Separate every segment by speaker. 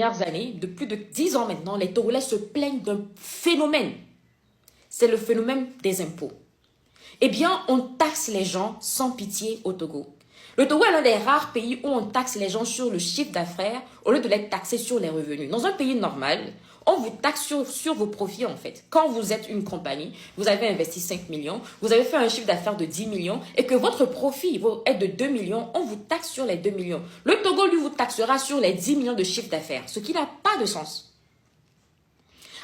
Speaker 1: dernières années, de plus de 10 ans maintenant, les Togolais se plaignent d'un phénomène. C'est le phénomène des impôts. Eh bien, on taxe les gens sans pitié au Togo. Le Togo est l'un des rares pays où on taxe les gens sur le chiffre d'affaires au lieu de les taxer sur les revenus. Dans un pays normal, on vous taxe sur vos profits en fait. Quand vous êtes une compagnie, vous avez investi 5 millions, vous avez fait un chiffre d'affaires de 10 millions et que votre profit est de 2 millions, on vous taxe sur les 2 millions. Le Togo, lui, vous taxera sur les 10 millions de chiffre d'affaires, ce qui n'a pas de sens.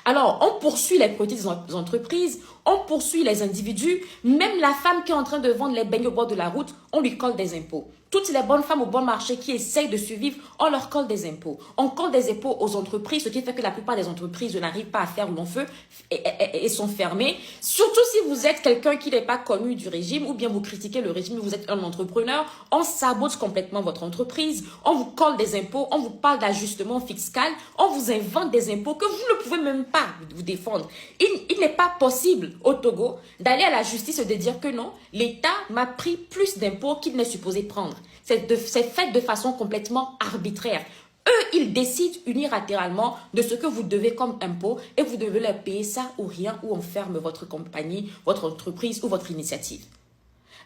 Speaker 1: Alors, on poursuit les petites entreprises, on poursuit les individus, même la femme qui est en train de vendre les beignets au bord de la route, on lui colle des impôts. Toutes les bonnes femmes au bon marché qui essayent de survivre, on leur colle des impôts. On colle des impôts aux entreprises, ce qui fait que la plupart des entreprises n'arrivent pas à faire long feu et sont fermées. Surtout si vous êtes quelqu'un qui n'est pas connu du régime ou bien vous critiquez le régime, vous êtes un entrepreneur, on sabote complètement votre entreprise, on vous colle des impôts, on vous parle d'ajustement fiscal, on vous invente des impôts que vous ne pouvez même pas vous défendre. Il n'est pas possible au Togo d'aller à la justice et de dire que non, l'État m'a pris plus d'impôts qu'il n'est supposé prendre. C'est fait de façon complètement arbitraire. Eux, ils décident unilatéralement de ce que vous devez comme impôt et vous devez leur payer ça ou rien ou on ferme votre compagnie, votre entreprise ou votre initiative.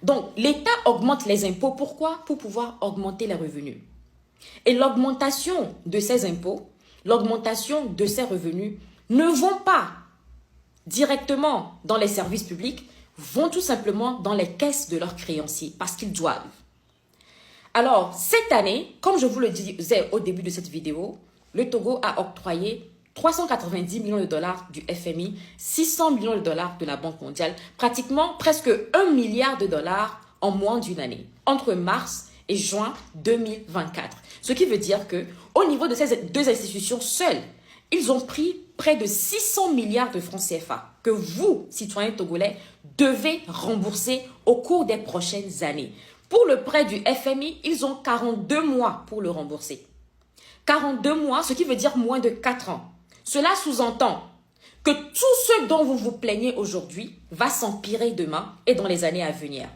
Speaker 1: Donc, l'État augmente les impôts. Pourquoi? Pour pouvoir augmenter les revenus. Et l'augmentation de ces impôts, l'augmentation de ces revenus ne vont pas directement dans les services publics, vont tout simplement dans les caisses de leurs créanciers parce qu'ils doivent. Alors, cette année, comme je vous le disais au début de cette vidéo, le Togo a octroyé 390 millions de dollars du FMI, 600 millions de dollars de la Banque mondiale, pratiquement presque 1 milliard de dollars en moins d'une année, entre mars et juin 2024. Ce qui veut dire que, au niveau de ces deux institutions seules, ils ont pris près de 600 milliards de francs CFA que vous, citoyens togolais, devez rembourser au cours des prochaines années. Pour le prêt du FMI, ils ont 42 mois pour le rembourser. 42 mois, ce qui veut dire moins de 4 ans. Cela sous-entend que tout ce dont vous vous plaignez aujourd'hui va s'empirer demain et dans les années à venir.